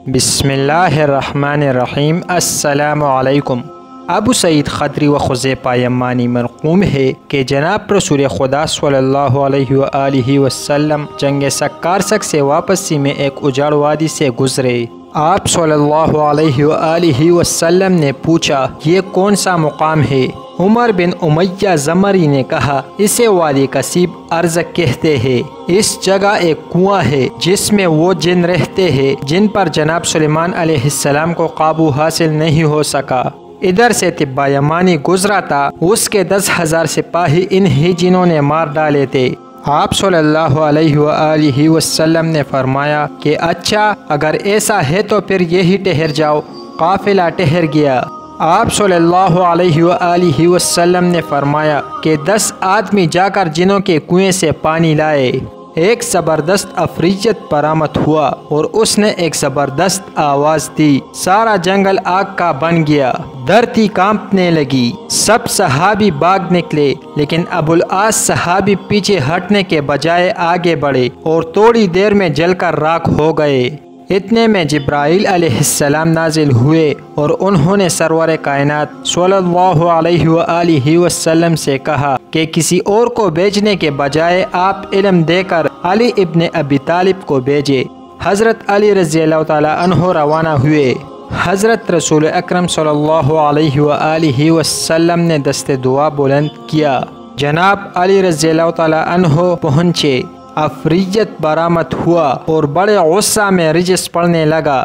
بسم اللہ الرحمن الرحیم۔ السلام علیکم۔ ابو سعید خدری و حذیفہ یمانی مرقوم ہے کہ جناب رسول خدا صلی اللہ علیہ وآلہ وسلم جنگ سکارسک سے واپسی میں ایک اجاڑ وادی سے گزرے۔ آپ صلی اللہ علیہ وآلہ وسلم نے پوچھا، یہ کون سا مقام ہے؟ عمر بن امیہ زمری نے کہا، اسے وادی کثیب ارض کہتے ہیں۔ اس جگہ ایک کنواں ہے جس میں وہ جن رہتے ہیں جن پر جناب سلیمان علیہ السلام کو قابو حاصل نہیں ہو سکا۔ ادھر سے طبہ یمانی گزرا تھا، اس کے 10,000 سپاہی انہی جنوں نے مار ڈالے تھے۔ آپ صلی اللہ علیہ وآلہ وسلم نے فرمایا کہ اچھا، اگر ایسا ہے تو پھر یہی ٹھہر جاؤ۔ قافلہ ٹھہر گیا۔ آپ صلی اللہ علیہ وآلہ وسلم نے فرمایا کہ 10 آدمی جا کر جنوں کے کنویں سے پانی لائے۔ ایک زبردست افریت برآمد ہوا اور اس نے ایک زبردست آواز دی، سارا جنگل آگ کا بن گیا، دھرتی کانپنے لگی۔ سب صحابی بھاگ نکلے، لیکن ابو العاص صحابی پیچھے ہٹنے کے بجائے آگے بڑھے اور تھوڑی دیر میں جل کر راکھ ہو گئے۔ اتنے میں جبرائیل علیہ السلام نازل ہوئے اور انہوں نے سرور کائنات صلی اللہ علیہ وآلہ وسلم سے کہا کہ کسی اور کو بھیجنے کے بجائے آپ علم دے کر علی ابن ابی طالب کو بھیجے۔ حضرت علی رضی اللہ تعالی عنہ روانہ ہوئے۔ حضرت رسول اکرم صلی اللہ علیہ وآلہ وسلم نے دست دعا بلند کیا۔ جناب علی رضی اللہ تعالی عنہ پہنچے۔ افریت برآمد ہوا اور بڑے غصہ میں رجس پڑنے لگا۔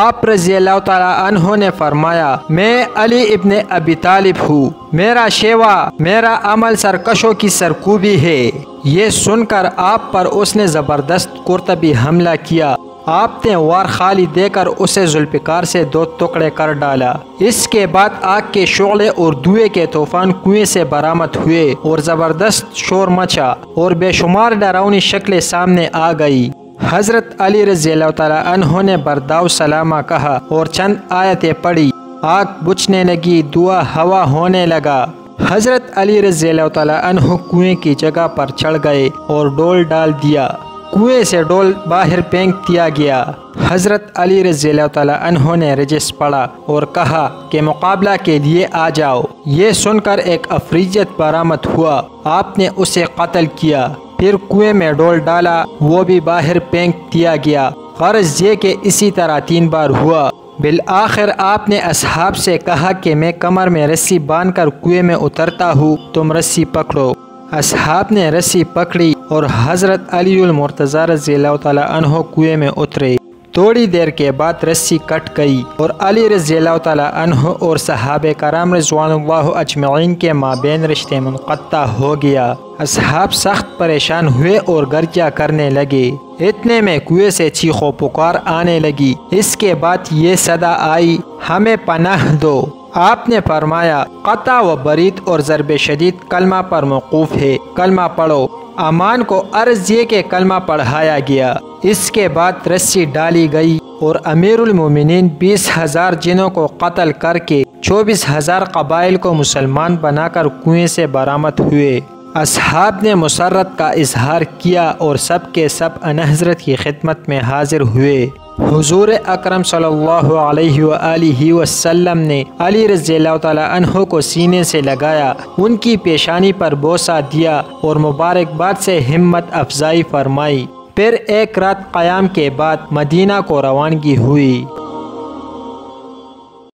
آپ رضی اللہ تعالی عنہ نے فرمایا، میں علی ابن ابی طالب ہوں، میرا شیوا، میرا عمل سرکشوں کی سرکوبی ہے۔ یہ سن کر آپ پر اس نے زبردست قرطبی حملہ کیا۔ آپ نے وار خالی دے کر اسے ذوالفقار سے 2 ٹکڑے کر ڈالا۔ اس کے بعد آگ کے شعلے اور دھوئے کے طوفان کنویں سے برآمد ہوئے اور زبردست شور مچا اور بے شمار ڈراؤنی شکلیں سامنے آ گئی۔ حضرت علی رضی اللہ تعالی عنہ نے برداؤ سلامہ کہا اور چند آیتیں پڑھی۔ آگ بجھنے لگی، دعا ہوا ہونے لگا۔ حضرت علی رضی اللہ تعالی عنہ کنویں کی جگہ پر چڑھ گئے اور ڈول ڈال دیا۔ کنویں سے ڈول باہر پھینک دیا گیا۔ حضرت علی رضی اللہ تعالی عنہ نے رجس پڑھا اور کہا کہ مقابلہ کے لیے آ جاؤ۔ یہ سن کر ایک افریت برآمد ہوا، آپ نے اسے قتل کیا۔ پھر کنویں میں ڈول ڈالا، وہ بھی باہر پھینک دیا گیا۔ غرض یہ کہ اسی طرح 3 بار ہوا۔ بالآخر آپ نے اصحاب سے کہا کہ میں کمر میں رسی باندھ کر کنویں میں اترتا ہوں، تم رسی پکڑو۔ اصحاب نے رسی پکڑی اور حضرت علی المرتضی رضی اللہ تعالی عنہ کنویں میں اترے۔ تھوڑی دیر کے بعد رسی کٹ گئی اور علی رضی اللہ تعالی عنہ اور صحابہ کرام رضوان اللہ اجمعین کے مابین رشتے منقطع ہو گیا۔ اصحاب سخت پریشان ہوئے اور گریہ کرنے لگے۔ اتنے میں کنویں سے چیخ و پکار آنے لگی۔ اس کے بعد یہ صدا آئی، ہمیں پناہ دو۔ آپ نے فرمایا، قطع و برید اور ضرب شدید کلمہ پر موقوف ہے، کلمہ پڑھو۔ امان کو عرض یہ کہ کلمہ پڑھایا گیا۔ اس کے بعد رسی ڈالی گئی اور امیر المومنین 20,000 جنوں کو قتل کر کے 24,000 قبائل کو مسلمان بنا کر کنویں سے برآمد ہوئے۔ اصحاب نے مسرت کا اظہار کیا اور سب کے سب انحضرت کی خدمت میں حاضر ہوئے۔ حضور اکرم صلی اللہ علیہ وآلہ وسلم نے علی رضی اللہ تعالی عنہ کو سینے سے لگایا، ان کی پیشانی پر بوسہ دیا اور مبارکباد سے ہمت افزائی فرمائی۔ پھر ایک رات قیام کے بعد مدینہ کو روانگی ہوئی۔